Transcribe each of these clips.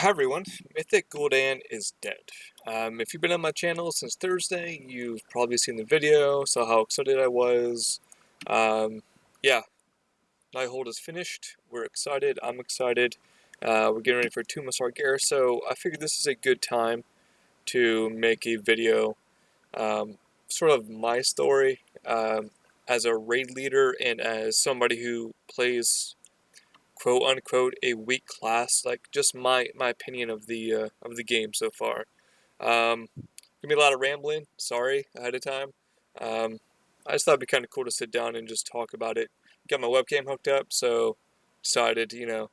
Hi everyone, Mythic Gul'dan is dead. If you've been on my channel since Thursday, you've probably seen the video, saw how excited I was. Yeah, Nighthold is finished. We're excited. I'm excited. We're getting ready for 2 Masar, so I figured this is a good time to make a video, sort of my story, as a raid leader and as somebody who plays quote unquote a weak class, like just my opinion of the game so far. Gonna be a lot of rambling. Sorry ahead of time. Um, I just thought it'd be kind of cool to sit down and just talk about it. Got my webcam hooked up, so decided it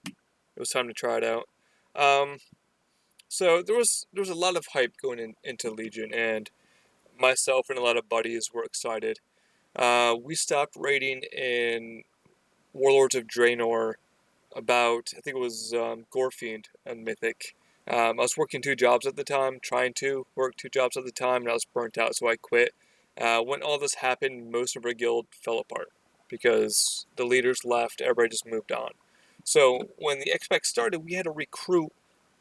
was time to try it out. Um, so there was a lot of hype going into Legion, and myself and a lot of buddies were excited. We stopped raiding in Warlords of Draenor about, I think it was Gorefiend and Mythic. I was working 2 jobs at the time, trying to work 2 jobs at the time, and I was burnt out, so I quit. When all this happened, most of our guild fell apart because the leaders left, everybody just moved on. So when the XPAC started, we had to recruit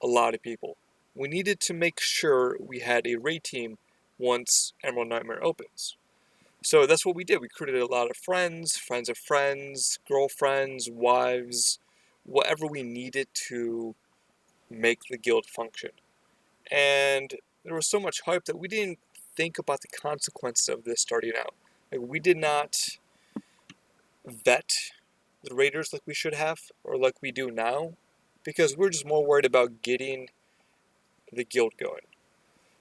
a lot of people. We needed to make sure we had a raid team once Emerald Nightmare opens. So that's what we did. We recruited a lot of friends, friends of friends, girlfriends, wives, whatever we needed to make the guild function. And there was so much hype that we didn't think about the consequences of this starting out. Like, we did not vet the raiders like we should have, or like we do now, because we're just more worried about getting the guild going.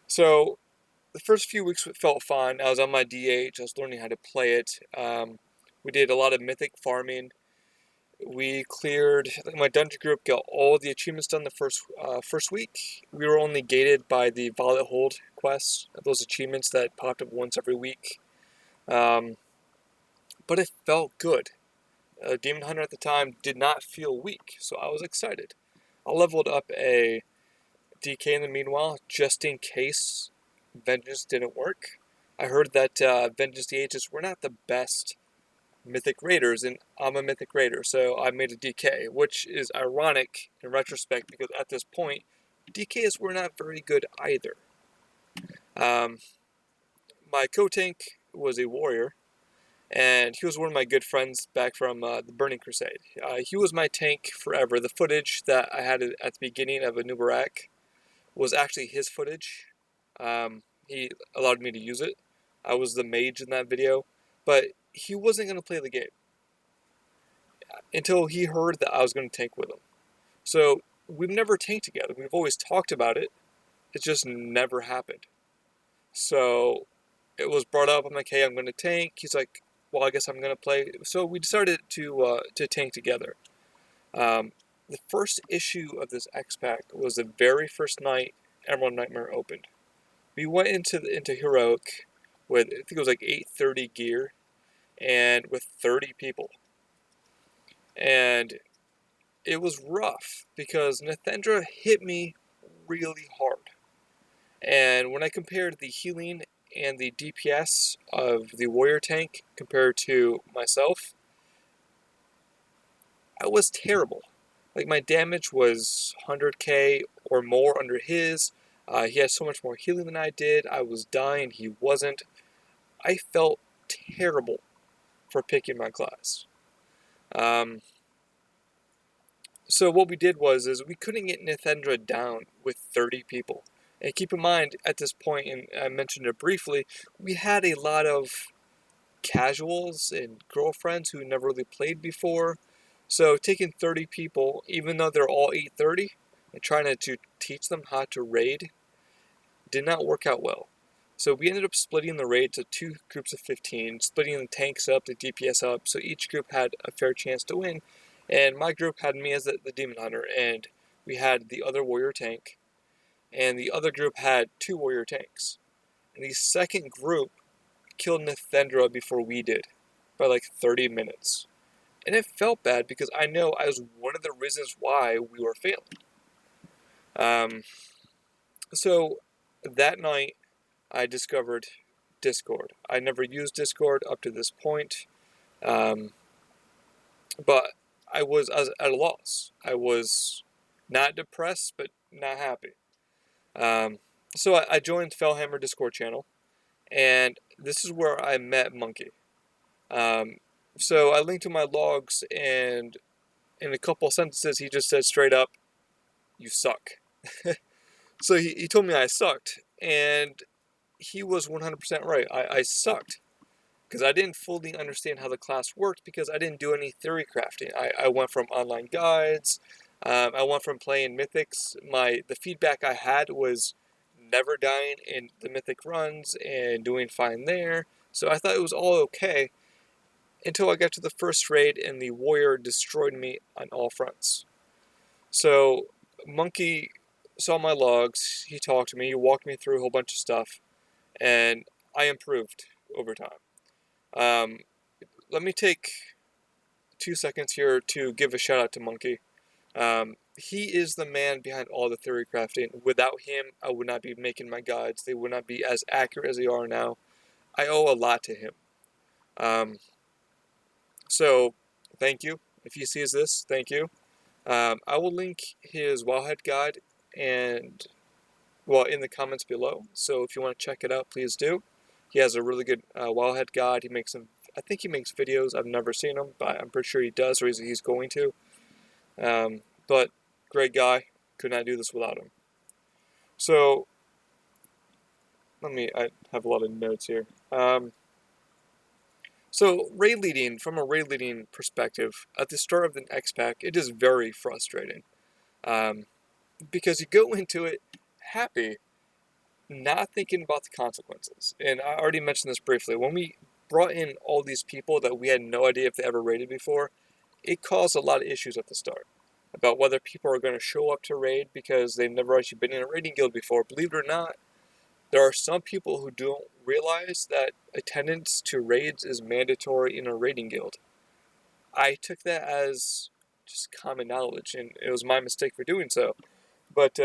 So the first few weeks felt fine. I was on my DH. I was learning how to play it. We did a lot of mythic farming. We cleared. I think my dungeon group got all the achievements done the first week. We were only gated by the Valor quests, those achievements that popped up once every week. But it felt good. Demon Hunter at the time did not feel weak, so I was excited. I leveled up a DK in the meanwhile, just in case Vengeance didn't work. I heard that Vengeance DHs were not the best Mythic Raiders, and I'm a Mythic Raider, so I made a DK, which is ironic in retrospect because at this point, DKs were not very good either. Um, my co-tank was a warrior, and he was one of my good friends back from the Burning Crusade. He was my tank forever. The footage that I had at the beginning of a New Barak was actually his footage. He allowed me to use it. I was the mage in that video, but he wasn't going to play the game until he heard that I was going to tank with him. So we've never tanked together. We've always talked about it. It just never happened. So it was brought up. I'm like, hey, I'm going to tank. He's like, well, I guess I'm going to play. So we decided to tank together. The first issue of this X-Pack was the very first night Emerald Nightmare opened. We went into Heroic with, I think it was like 830 gear and with 30 people. And it was rough because Nathendra hit me really hard. And when I compared the healing and the DPS of the warrior tank compared to myself, I was terrible. Like, my damage was 100k or more under his. He had so much more healing than I did. I was dying, he wasn't. I felt terrible for picking my class. So what we did was we couldn't get Nathendra down with 30 people. And keep in mind, at this point, and I mentioned it briefly, we had a lot of casuals and girlfriends who never really played before. So taking 30 people, even though they're all 830, and trying to teach them how to raid did not work out well. So we ended up splitting the raid to 2 groups of 15, splitting the tanks up, the DPS up, so each group had a fair chance to win. And my group had me as the Demon Hunter, and we had the other warrior tank, and the other group had 2 warrior tanks. And the second group killed Nathendra before we did, by like 30 minutes. And it felt bad because I know I was one of the reasons why we were failing. So that night, I discovered Discord. I never used Discord up to this point, but I was at a loss. I was Not depressed, but not happy. So I joined Fellhammer Discord channel, and this is where I met Monkey. Um, so I linked to my logs, and in a couple sentences, he just said straight up, "You suck." So he told me I sucked, and he was 100% right. I sucked because I didn't fully understand how the class worked because I didn't do any theory crafting. I went from online guides. I went from playing mythics. The feedback I had was never dying in the mythic runs and doing fine there. So I thought it was all okay until I got to the first raid and the warrior destroyed me on all fronts. So Monkey saw my logs. He talked to me. He walked me through a whole bunch of stuff, and I improved over time. Um, Let me take 2 seconds here to give a shout out to Monkey. He is the man behind all the theory crafting. Without him, I would not be making my guides. They would not be as accurate as they are now. I owe a lot to him. Um, so, thank you. If he sees this, thank you. I will link his Wildhead guide and in the comments below. So if you want to check it out, please do. He has a really good Wildhead guide. He makes some. I think he makes videos. I've never seen him, but I'm pretty sure he does, or he's going to. But great guy. Could not do this without him. So I have a lot of notes here. So raid leading, from a raid leading perspective, at the start of an X pack, it is very frustrating. Because you go into it happy, not thinking about the consequences. And I already mentioned this briefly. When we brought in all these people that we had no idea if they ever raided before, it caused a lot of issues at the start about whether people are going to show up to raid because they've never actually been in a raiding guild before. Believe it or not, there are some people who don't realize that attendance to raids is mandatory in a raiding guild. I took that as just common knowledge, and it was my mistake for doing so. But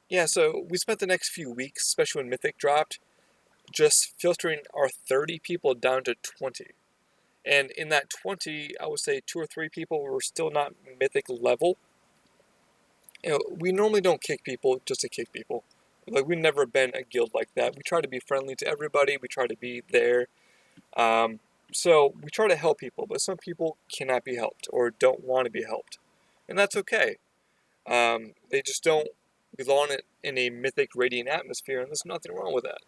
yeah, so we spent the next few weeks, especially when Mythic dropped, just filtering our 30 people down to 20. And in that 20, I would say 2 or 3 people were still not Mythic level. We normally don't kick people just to kick people. Like, we've never been a guild like that. We try to be friendly to everybody. We try to be there. So we try to help people, but some people cannot be helped or don't want to be helped. And that's okay. They just don't belong in a mythic radiant atmosphere, and there's nothing wrong with that.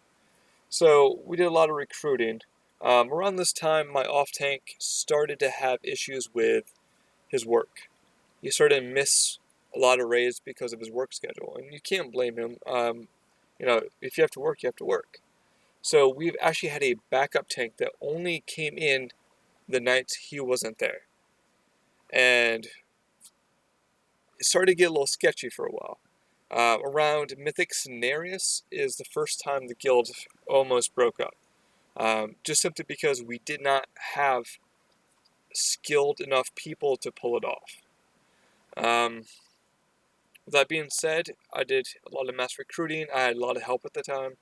So we did a lot of recruiting. Around this time, my off tank started to have issues with his work. He started to miss a lot of raids because of his work schedule, and you can't blame him. If you have to work, you have to work. So we've actually had a backup tank that only came in the nights he wasn't there, and it started to get a little sketchy for a while. Around Mythic Cenarius is the first time the guild almost broke up. Just simply because we did not have skilled enough people to pull it off. With that being said, I did a lot of mass recruiting. I had a lot of help at the time.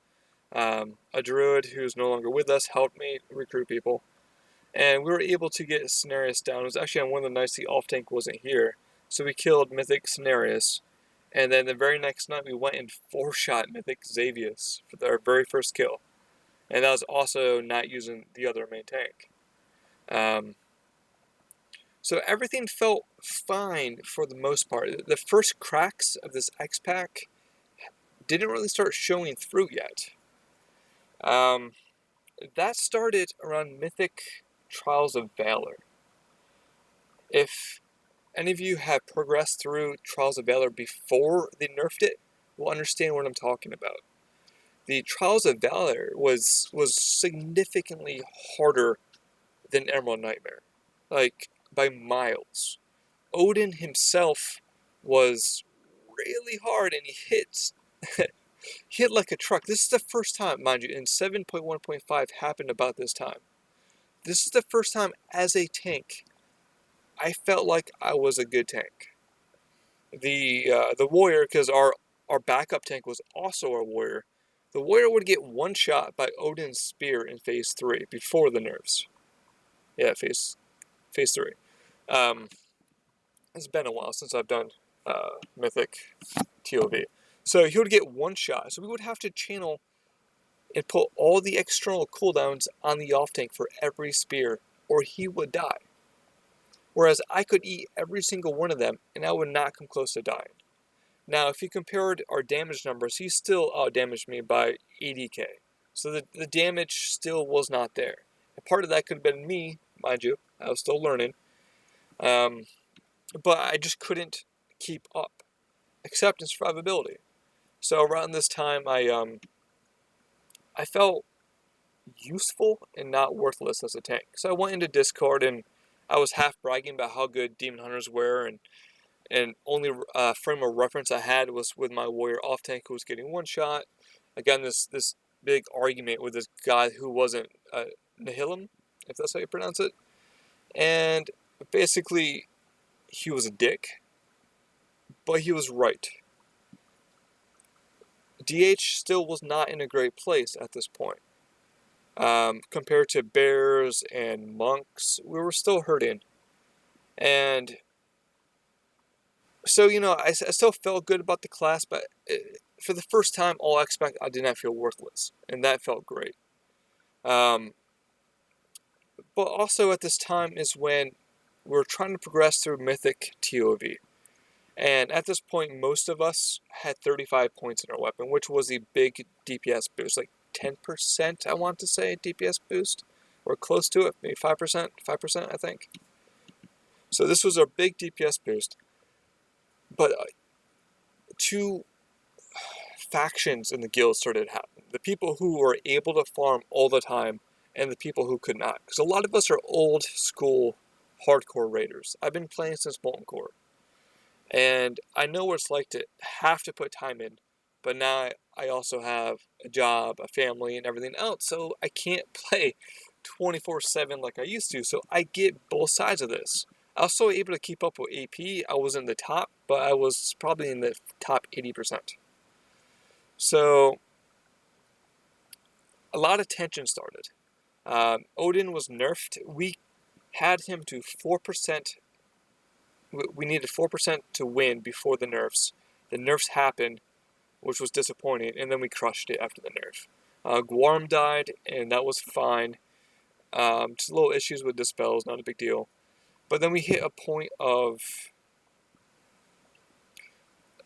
A druid who's no longer with us helped me recruit people. And we were able to get Cenarius down. It was actually on one of the nights the off tank wasn't here. So we killed Mythic Cenarius. And then the very next night we went and 4-shot Mythic Xavius for our very first kill. And that was also not using the other main tank. So everything felt fine for the most part. The first cracks of this X pack didn't really start showing through yet. That started around Mythic Trials of Valor. If any of you have progressed through Trials of Valor before they nerfed it, will understand what I'm talking about. The Trials of Valor was significantly harder than Emerald Nightmare, like by miles. Odin himself was really hard, and he hit like a truck. This is the first time, mind you, in 7.1.5 happened about this time. This is the first time as a tank I felt like I was a good tank. The warrior, because our backup tank was also our warrior. The warrior would get one shot by Odin's spear in phase 3 before the nerfs. Yeah, phase 3. It's been a while since I've done Mythic TOV. So he would get one shot. So we would have to channel and put all the external cooldowns on the off tank for every spear, or he would die. Whereas I could eat every single one of them, and I would not come close to dying. Now, if you compared our damage numbers, he still outdamaged me by 80k. So the damage still was not there. And part of that could have been me, mind you. I was still learning. But I just couldn't keep up, except in survivability. So around this time, I felt useful and not worthless as a tank. So I went into Discord and I was half bragging about how good Demon Hunters were, and only frame of reference I had was with my warrior off tank who was getting one shot. Again, this big argument with this guy who wasn't Nihilum, if that's how you pronounce it, and basically he was a dick, but he was right. DH still was not in a great place at this point. Compared to bears and monks, we were still hurting. And so, I still felt good about the class, but for the first time, all expect, I did not feel worthless. And that felt great. But also at this time is when we're trying to progress through Mythic TOV. And at this point, most of us had 35 points in our weapon, which was a big DPS boost, like 10%, I want to say, DPS boost, or close to it, maybe 5%, I think. So this was a big DPS boost. But two factions in the guild started happening. The people who were able to farm all the time, and the people who could not. Because a lot of us are old school hardcore raiders. I've been playing since Molten Core. And I know what it's like to have to put time in, but now I also have a job, a family, and everything else, so I can't play 24/7 like I used to, so I get both sides of this. I was still able to keep up with AP. I was in the top, but I was probably in the top 80%. So a lot of tension started. Odin was nerfed. We had him to 4%. We needed 4% to win before the nerfs. The nerfs happened, which was disappointing, and then we crushed it after the nerf. Guarm died, and that was fine. Just little issues with dispels, not a big deal. But then we hit a point of,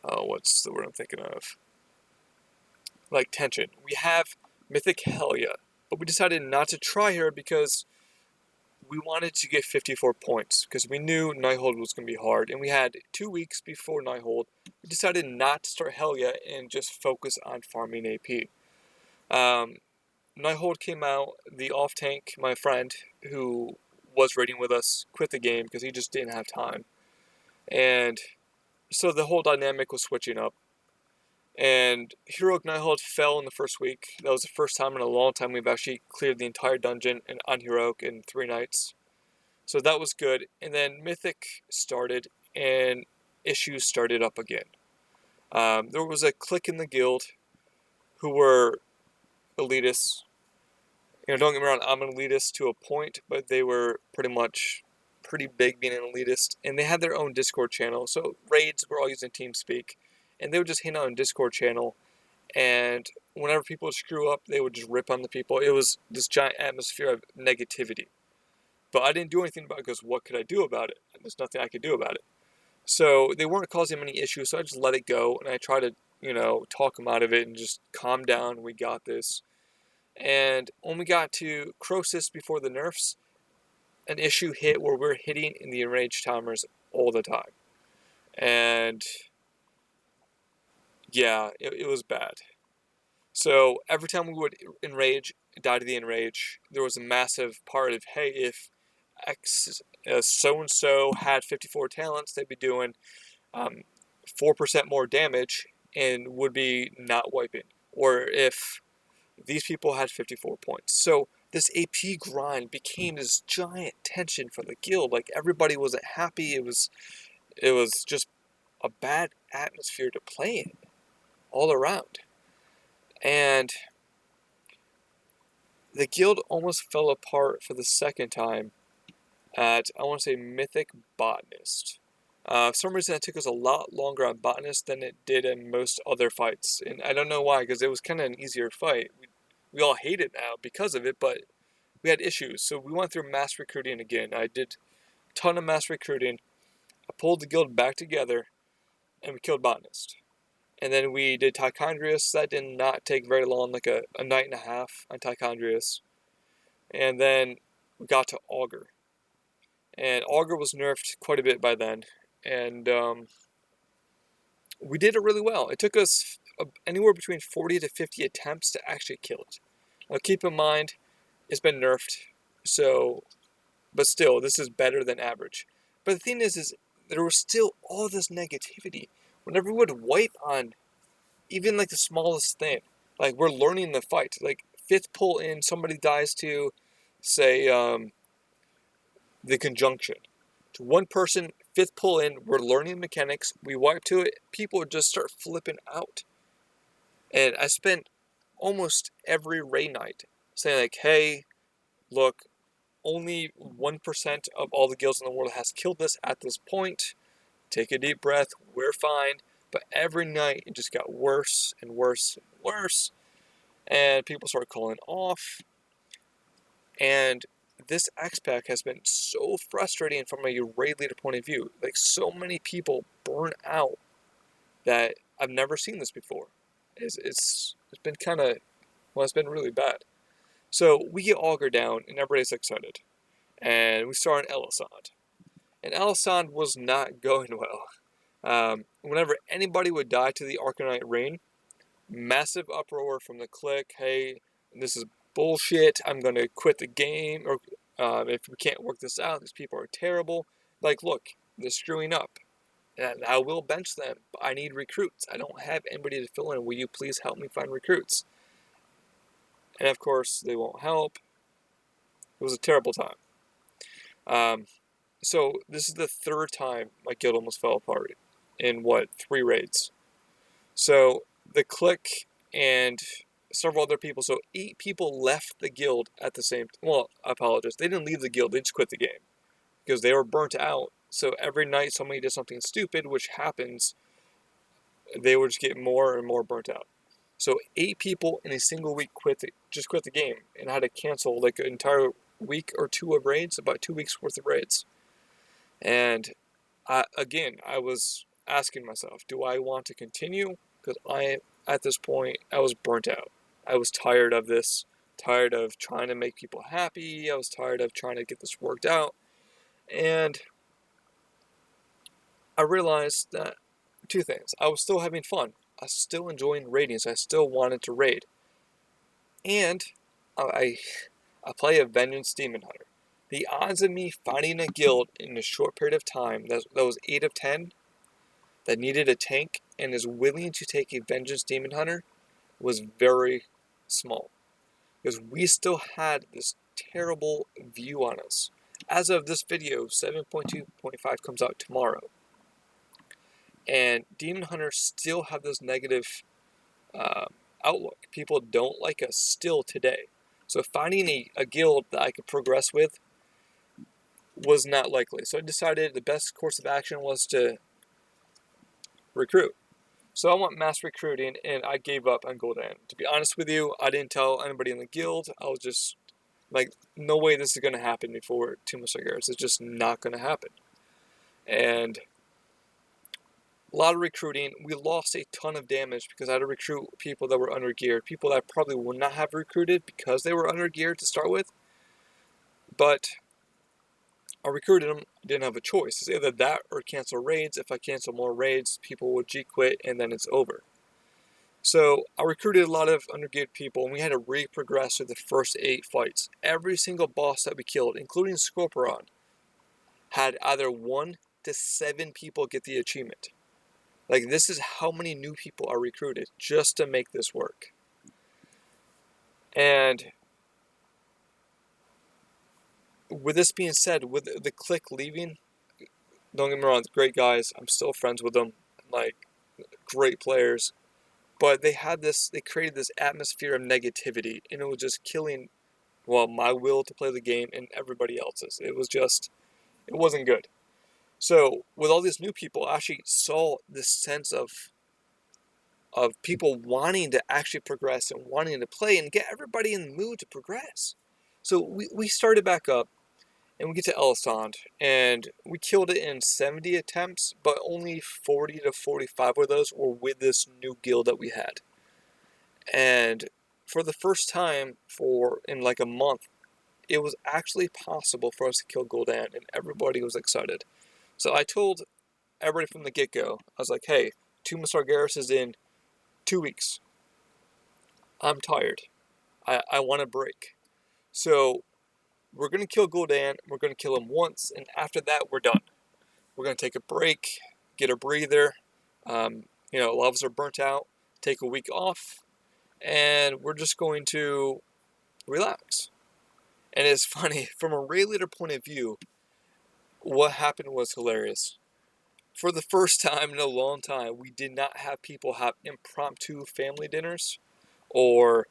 what's the word I'm thinking of? Like tension. We have Mythic Helia, but we decided not to try her because we wanted to get 54 points, because we knew Nighthold was going to be hard, and we had 2 weeks before Nighthold. We decided not to start Helia and just focus on farming AP. Nighthold came out, the off tank, my friend, who was raiding with us, quit the game because he just didn't have time. And so the whole dynamic was switching up. And Heroic Nighthold fell in the first week. That was the first time in a long time we've actually cleared the entire dungeon on Heroic in 3 nights. So that was good. And then Mythic started, and issues started up again. There was a clique in the guild who were elitists. Don't get me wrong, I'm an elitist to a point, but they were pretty big being an elitist, and they had their own Discord channel. So raids were all using TeamSpeak, and they would just hang out on Discord channel, and whenever people would screw up, they would just rip on the people. It was this giant atmosphere of negativity. But I didn't do anything about it because what could I do about it? There's nothing I could do about it. So they weren't causing many issues, so I just let it go, and I tried to, talk them out of it and just calm down. We got this. And when we got to Croesus before the nerfs, an issue hit where we're hitting in the enraged timers all the time. And yeah, it was bad. So every time we would enrage, die to the enrage, there was a massive part of, hey, if X so-and-so had 54 talents, they'd be doing 4% more damage and would be not wiping. Or if these people had 54 points. So this AP grind became this giant tension for the guild. Like, everybody wasn't happy. It was just a bad atmosphere to play in all around. And the guild almost fell apart for the second time at, I want to say, Mythic Botanist. For some reason, it took us a lot longer on Botanist than it did in most other fights. And I don't know why, because it was kind of an easier fight. We all hate it now because of it, but we had issues. So we went through mass recruiting again. I did a ton of mass recruiting. I pulled the guild back together, and we killed Botanist. And then we did Tichondrius. That did not take very long, like a night and a half on Tichondrius. And then we got to Augur. And Augur was nerfed quite a bit by then. And we did it really well. It took us anywhere between 40 to 50 attempts to actually kill it. Now keep in mind, it's been nerfed, so, but still, this is better than average. But the thing is there was still all this negativity. Whenever we would wipe on even like the smallest thing, like we're learning the fight. Like 5th pull in, somebody dies to, say, the conjunction. To one person, 5th pull in, we're learning mechanics, we wipe to it, people would just start flipping out. And I spent almost every raid night saying like, hey, look, only 1% of all the guilds in the world has killed this at this point. Take a deep breath, we're fine. But every night it just got worse and worse and worse. And people started calling off. And this X-Pack has been so frustrating from a raid leader point of view. Like, so many people burn out that I've never seen this before. It's been kind of, well, it's been really bad. So we get Augur down, and everybody's excited. And we start on Elisand. And Elisand was not going well. Whenever anybody would die to the Arcanite Rain, massive uproar from the clique. Hey, this is bullshit. I'm going to quit the game. Or if we can't work this out, these people are terrible. Like, look, they're screwing up. And I will bench them, but I need recruits. I don't have anybody to fill in. Will you please help me find recruits? And of course, they won't help. It was a terrible time. So this is the 3rd time my guild almost fell apart in, 3 raids. So the clique and several other people, so 8 people left the guild at the same time. Well, I apologize. They didn't leave the guild, they just quit the game because they were burnt out. So every night somebody did something stupid, which happens, they would just get more and more burnt out. So 8 people in a single week quit the game and had to cancel like an entire week or 2 of raids, about 2 weeks worth of raids. And I was asking myself, do I want to continue? Because at this point, I was burnt out. I was tired of this, tired of trying to make people happy. I was tired of trying to get this worked out. And I realized that 2 things. I was still having fun. I was still enjoying raiding, so I still wanted to raid. And I play a Vengeance Demon Hunter. The odds of me finding a guild in a short period of time that was 8 of 10 that needed a tank and is willing to take a Vengeance Demon Hunter was very small. Because we still had this terrible view on us. As of this video, 7.2.5 comes out tomorrow. And Demon Hunters still have this negative outlook. People don't like us still today. So finding a guild that I could progress with was not likely. So I decided the best course of action was to recruit. So I went mass recruiting, and I gave up on Gul'dan. To be honest with you, I didn't tell anybody in the guild. I was just like, no way this is going to happen before 2 months ago. It's just not going to happen. And a lot of recruiting. We lost a ton of damage because I had to recruit people that were undergeared, people that probably would not have recruited because they were undergeared to start with. But I recruited them, didn't have a choice. It's either that or cancel raids. If I cancel more raids, people would G-quit, and then it's over. So I recruited a lot of undergeared people, and we had to re-progress through the first 8 fights. Every single boss that we killed, including Scorpion, had either 1 to 7 people get the achievement. Like, this is how many new people are recruited just to make this work. And with this being said, with the clique leaving, don't get me wrong, great guys. I'm still friends with them. Like, great players. But they created this atmosphere of negativity, and it was just killing, well, my will to play the game and everybody else's. It wasn't good. So with all these new people, I actually saw this sense of people wanting to actually progress and wanting to play and get everybody in the mood to progress. So we started back up and we get to Elisand and we killed it in 70 attempts, but only 40 to 45 of those were with this new guild that we had. And for the first time in like a month, it was actually possible for us to kill Gul'dan, and everybody was excited. So I told everybody from the get-go, I was like, hey, Tomb of Sargeras is in 2 weeks. I'm tired. I want a break. So we're going to kill Gul'dan. We're going to kill him once, and after that, we're done. We're going to take a break, get a breather. A lot of us are burnt out. Take a week off, and we're just going to relax. And it's funny, from a raid leader point of view, what happened was hilarious. For the first time in a long time, we did not have people have impromptu family dinners or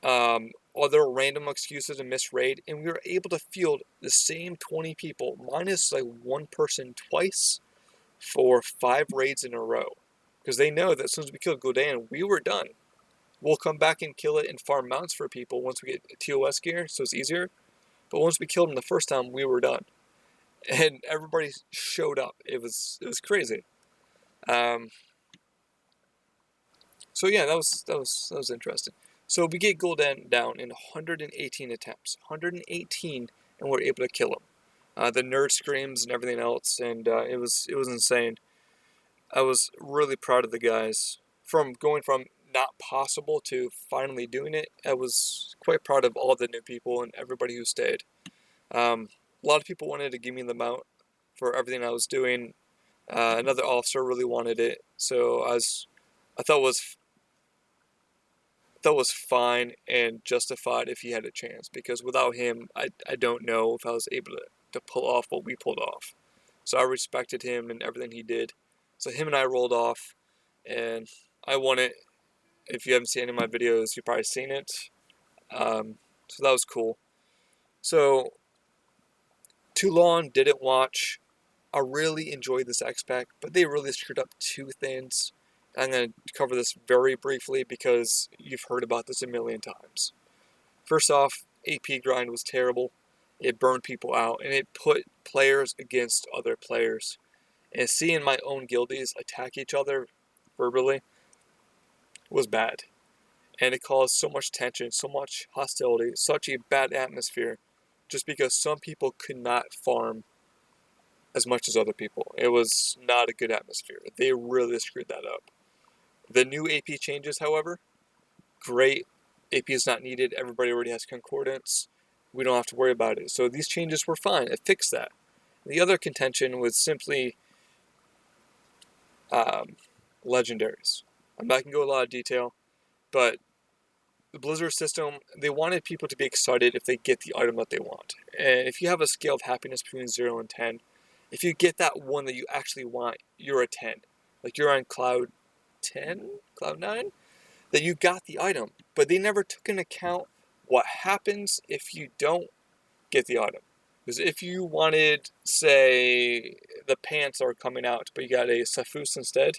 other random excuses to miss raid, and we were able to field the same 20 people minus like one person twice for 5 raids in a row. Because they know that as soon as we kill Gul'dan, we were done. We'll come back and kill it and farm mounts for people once we get TOS gear, so it's easier. But once we killed them the first time, we were done. And everybody showed up. It was crazy. So yeah, that was interesting. So we get Gul'dan down in 118 attempts, 118, and we're able to kill him. The nerd screams and everything else, and it was insane. I was really proud of the guys from going from not possible to finally doing it. I was quite proud of all the new people and everybody who stayed. A lot of people wanted to give me the mount for everything I was doing. Another officer really wanted it, so I thought was fine and justified if he had a chance, because without him, I don't know if I was able to pull off what we pulled off. So I respected him and everything he did. So him and I rolled off, and I won it. If you haven't seen any of my videos, you've probably seen it. So that was cool. So Toulon didn't watch. I really enjoyed this X-Pack, but they really screwed up 2 things. I'm going to cover this very briefly because you've heard about this a million times. First off, AP grind was terrible. It burned people out, and it put players against other players. And seeing my own guildies attack each other verbally was bad. And it caused so much tension, so much hostility, such a bad atmosphere, just because some people could not farm as much as other people. It was not a good atmosphere. They really screwed that up. The new AP changes, however, great. AP is not needed. Everybody already has concordance. We don't have to worry about it. So these changes were fine. It fixed that. The other contention was simply legendaries. I'm not going to go into a lot of detail, but the Blizzard system, they wanted people to be excited if they get the item that they want. And if you have a scale of happiness between 0 and 10, if you get that one that you actually want, you're a 10. Like you're on cloud 10, cloud 9, that you got the item. But they never took into account what happens if you don't get the item. Because if you wanted, say, the pants are coming out, but you got a Safus instead,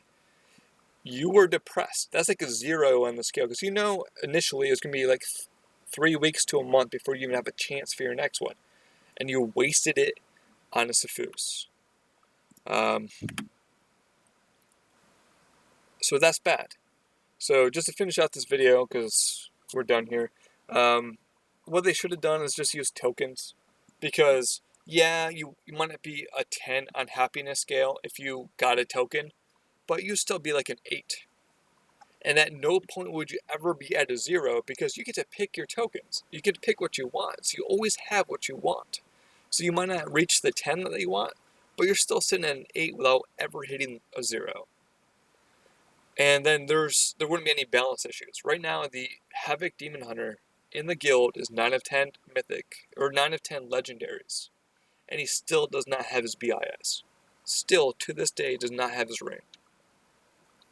you were depressed. That's like a 0 on the scale. Because initially it's going to be like 3 weeks to a month before you even have a chance for your next one. And you wasted it on a Safus. So that's bad. So just to finish out this video, because we're done here, what they should have done is just use tokens. Because, yeah, you might not be a 10 on happiness scale if you got a token, but you still be like an 8. And at no point would you ever be at a 0 because you get to pick your tokens. You get to pick what you want, so you always have what you want. So you might not reach the 10 that you want, but you're still sitting at an 8 without ever hitting a 0. And then there wouldn't be any balance issues. Right now, the Havoc Demon Hunter in the guild is 9 of 10 Mythic, or 9 of 10 Legendaries. And he still does not have his BIS. Still, to this day, does not have his ring.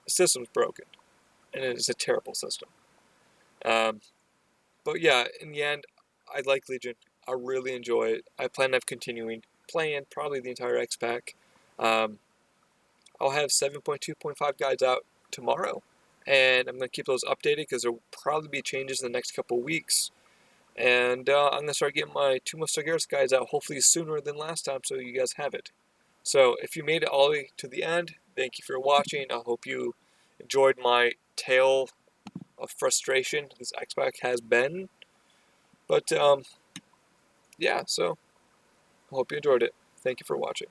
The system's broken. And it is a terrible system. But yeah, in the end, I like Legion. I really enjoy it. I plan on continuing playing probably the entire X-Pack. I'll have 7.2.5 guides out tomorrow, and I'm going to keep those updated because there will probably be changes in the next couple weeks. And I'm going to start getting my 2 Months Sargeras guides out hopefully sooner than last time so you guys have it. So if you made it all the way to the end, thank you for watching. I hope you enjoyed my tale of frustration this X-Pac has been. But yeah, so I hope you enjoyed it. Thank you for watching.